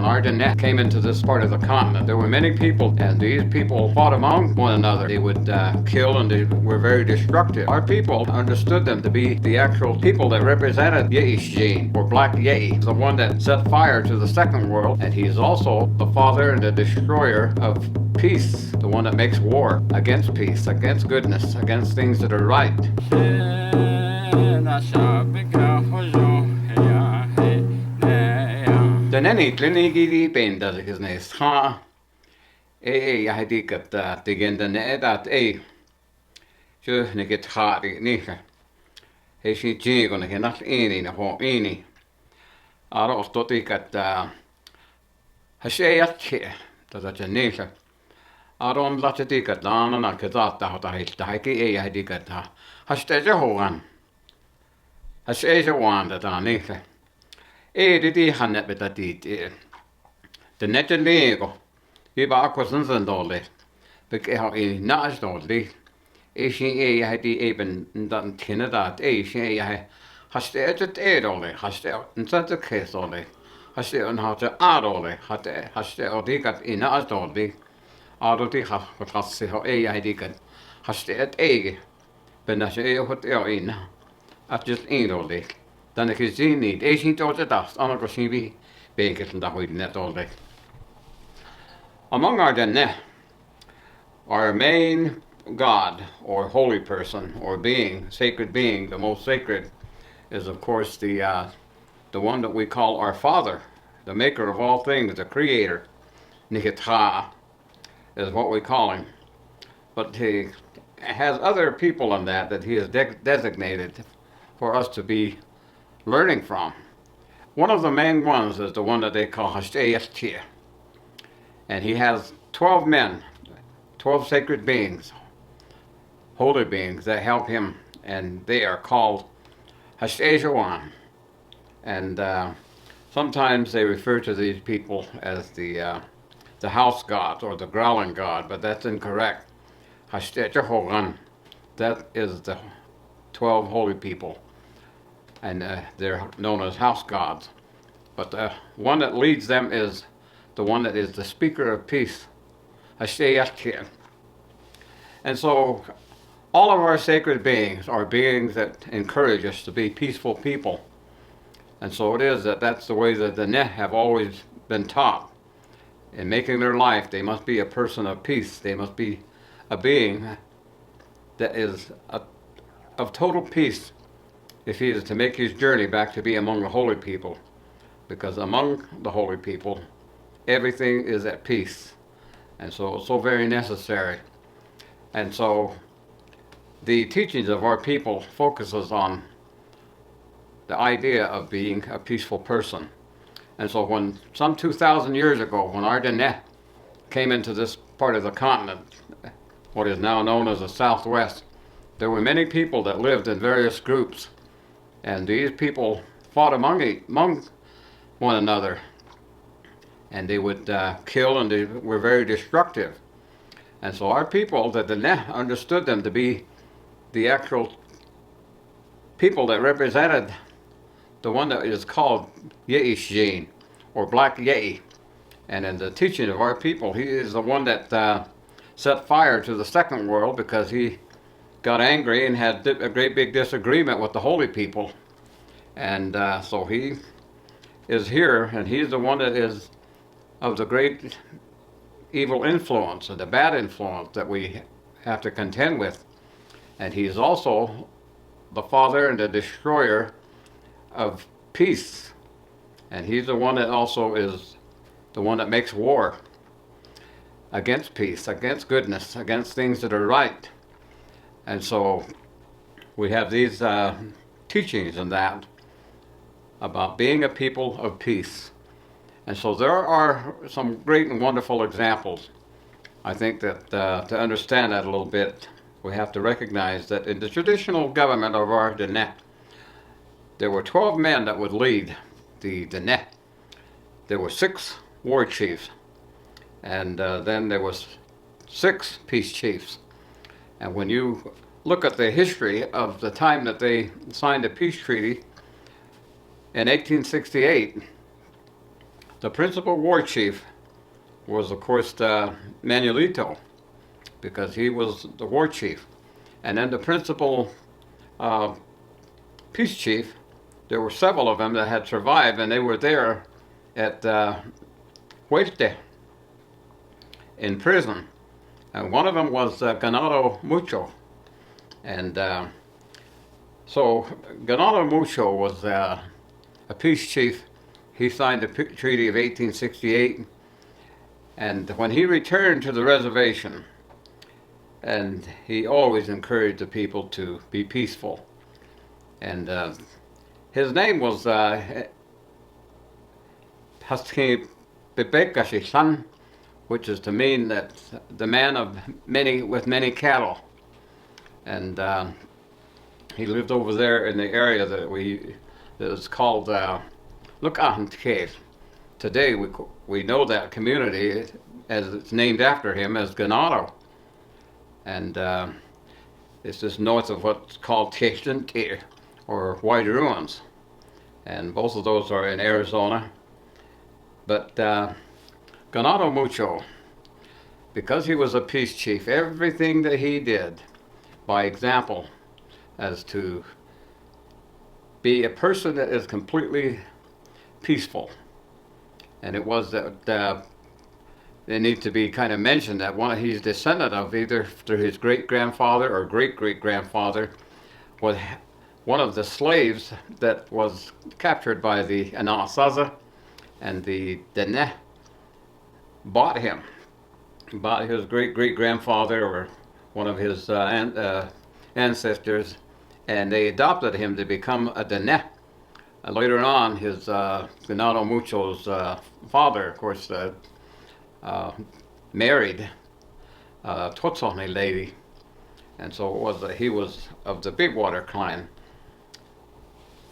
Ardennes came into this part of the continent, there were many people, and these people fought among one another. They would kill, and they were very destructive. Our people understood them to be the actual people that represented Yeii, or Black Yeii, the one that set fire to the second world, and he's also the father and the destroyer of peace, the one that makes war against peace, against goodness, against things that are right. Tänäni klinigidi pentas nes ha ei ja heti että tegen ne edat ei syö ne ket haari niitä ei si jigo ne kenat ini ne ho ini aro stoti että hasejat tätä niitä aron latseti että anna ketata hota hilta heki ei heti että haste se hoan hasei se waan tätä niitä ei dit hannet mitä tiit de nette lego hyvä akkuisen dolle bekä ei naas dolle ei ei heti even dan tinnedat ei ei haste et dolle haste inte kes dolle haste on hatte adolle hatte haste odikat in naas dolle adoti hasse ei hedikat haste et ei ben se ei hot in at just in dolle dan ik zien niet. Is niet tot het af. Anders zien we bekers en dat we net al day. Among our Dene, our main god or holy person or being, sacred being, the most sacred, is of course the one that we call our Father, the Maker of all things, the Creator. Nikitra is what we call him, but he has other people in that he has designated for us to be learning from. One of the main ones is the one that they call Hashtayastia. And he has 12 men, 12 sacred beings, holy beings that help him, and they are called Hashtayawan. And sometimes they refer to these people as the house gods or the growling god, but that's incorrect. Hashtayawan, that is the 12 holy people. And they're known as house gods. But the one that leads them is the one that is the speaker of peace, Hashtayastia. And so all of our sacred beings are beings that encourage us to be peaceful people. And so it is that's the way that the Ne have always been taught. In making their life, they must be a person of peace. They must be a being that is of total peace if he is to make his journey back to be among the holy people. Because among the holy people, everything is at peace. And so it's so very necessary. And so the teachings of our people focuses on the idea of being a peaceful person. And so when some 2,000 years ago, when Ardennes came into this part of the continent, what is now known as the Southwest, there were many people that lived in various groups. And these people fought among one another, and they would kill, and they were very destructive. And so our people, that the Ne understood them to be the actual people that represented the one that is called Yeii, or Black Yeii. And in the teaching of our people, he is the one that set fire to the second world because he got angry and had a great big disagreement with the holy people. And so he is here, and he's the one that is of the great evil influence and the bad influence that we have to contend with. And he's also the father and the destroyer of peace. And he's the one that also is the one that makes war against peace, against goodness, against things that are right. And so we have these teachings in that about being a people of peace. And so there are some great and wonderful examples. I think that to understand that a little bit, we have to recognize that in the traditional government of our Dene, there were 12 men that would lead the Dene. There were 6 war chiefs, and then there was 6 peace chiefs. And when you look at the history of the time that they signed a peace treaty in 1868, The principal war chief was, of course, Manuelito, because he was the war chief. And then the principal uh, peace chief, there were several of them that had survived, and they were there at Hueste in prison. And one of them was Ganado Mucho. And so Ganado Mucho was a peace chief. He signed the Treaty of 1868. And when he returned to the reservation, and he always encouraged the people to be peaceful. And his name was Husky Bebekashisan, which is to mean that the man of many with many cattle. And he lived over there in the area that is called Lukahant Cave. Today we know that community as it's named after him as Ganado. And it's just north of what's called Tiextinti, or White Ruins. And both of those are in Arizona. But Ganado Mucho, because he was a peace chief, everything that he did by example as to be a person that is completely peaceful. And it was that it needs to be kind of mentioned that he's descendant of either through his great-grandfather or great-great-grandfather was one of the slaves that was captured by the Anasazi, and the Dene bought him. Bought his great-great-grandfather or one of his ancestors, and they adopted him to become a Dene. Later on, his Ganado Mucho's father, of course, married a Totsoni lady, and so it was he was of the Big Water clan.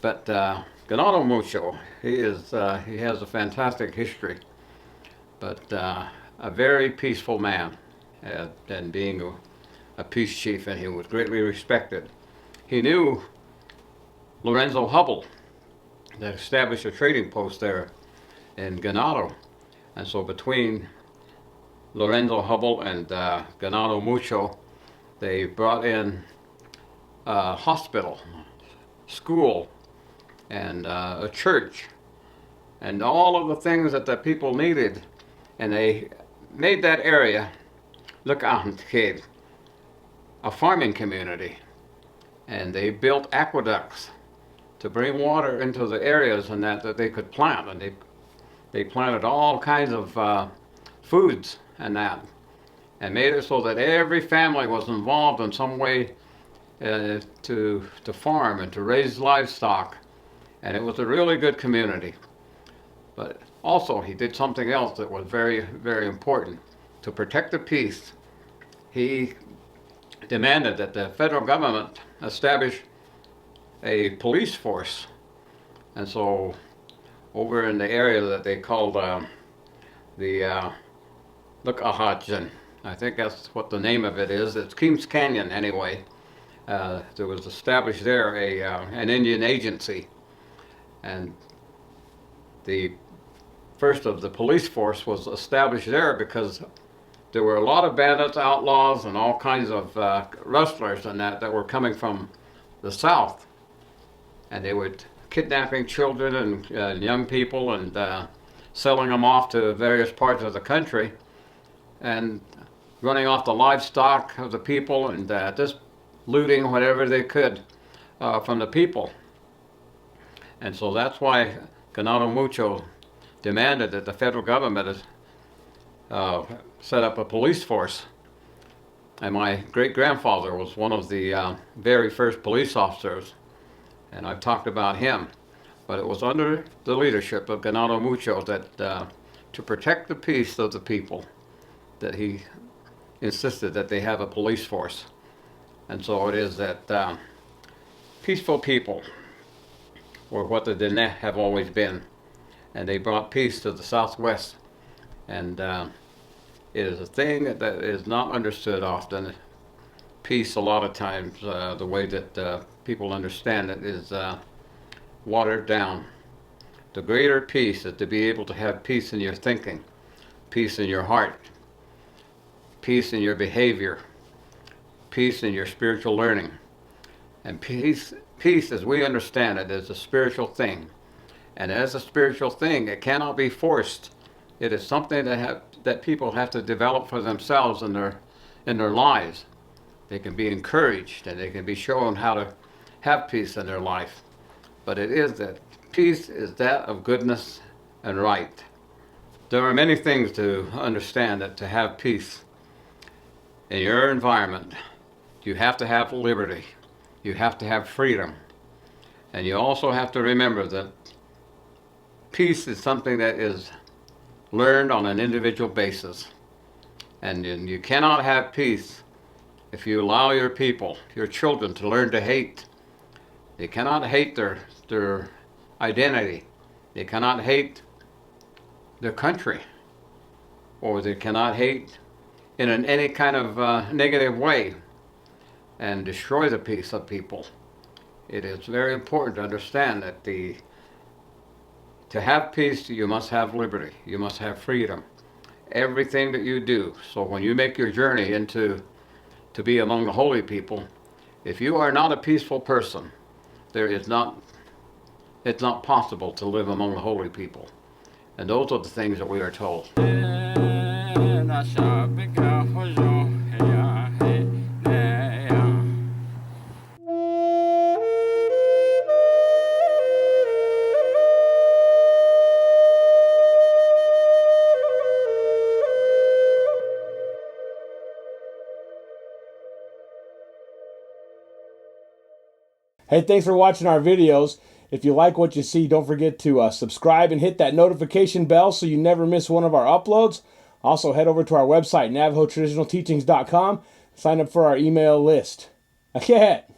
But Ganado Mucho, he has a fantastic history, but a very peaceful man, and being a peace chief, and he was greatly respected. He knew Lorenzo Hubell, that established a trading post there in Ganado. And so between Lorenzo Hubell and Ganado Mucho, they brought in a hospital, school, and a church, and all of the things that the people needed. And they made that area, Lukahant, a farming community. And they built aqueducts to bring water into the areas and that they could plant. And they planted all kinds of foods and that, and made it so that every family was involved in some way to farm and to raise livestock. And it was a really good community. But also he did something else that was very, very important. To protect the peace, he demanded that the federal government establish a police force. And so over in the area that they called the Lukahajin, I think that's what the name of it is. It's Keams Canyon anyway. There was established there an Indian agency, and the first of the police force was established there because there were a lot of bandits, outlaws, and all kinds of rustlers and that were coming from the south, and they were kidnapping children and young people and selling them off to various parts of the country, and running off the livestock of the people, and just looting whatever they could from the people. And so that's why Ganado Mucho demanded that the federal government set up a police force. And my great-grandfather was one of the very first police officers, and I've talked about him. But it was under the leadership of Ganado Mucho that to protect the peace of the people, that he insisted that they have a police force. And so it is that peaceful people were what the Dene have always been, and they brought peace to the Southwest. And it is a thing that is not understood often. Peace, a lot of times, the way that people understand it is watered down. The greater peace is to be able to have peace in your thinking, peace in your heart, peace in your behavior, peace in your spiritual learning. And peace, as we understand it, is a spiritual thing. And as a spiritual thing, it cannot be forced. It is something that people have to develop for themselves in their lives. They can be encouraged and they can be shown how to have peace in their life. But it is that peace is that of goodness and right. There are many things to understand that to have peace in your environment, you have to have liberty. You have to have freedom. And you also have to remember that peace is something that is learned on an individual basis. And you cannot have peace if you allow your people, your children, to learn to hate. They cannot hate their identity. They cannot hate their country. Or they cannot hate in any kind of negative way and destroy the peace of people. It is very important to understand that to have peace, you must have liberty. You must have freedom. Everything that you do. So when you make your journey to be among the holy people, if you are not a peaceful person, it's not possible to live among the holy people. And those are the things that we are told. Hey, thanks for watching our videos. If you like what you see, don't forget to subscribe and hit that notification bell so you never miss one of our uploads. Also, head over to our website, NavajoTraditionalTeachings.com. Sign up for our email list. Okay.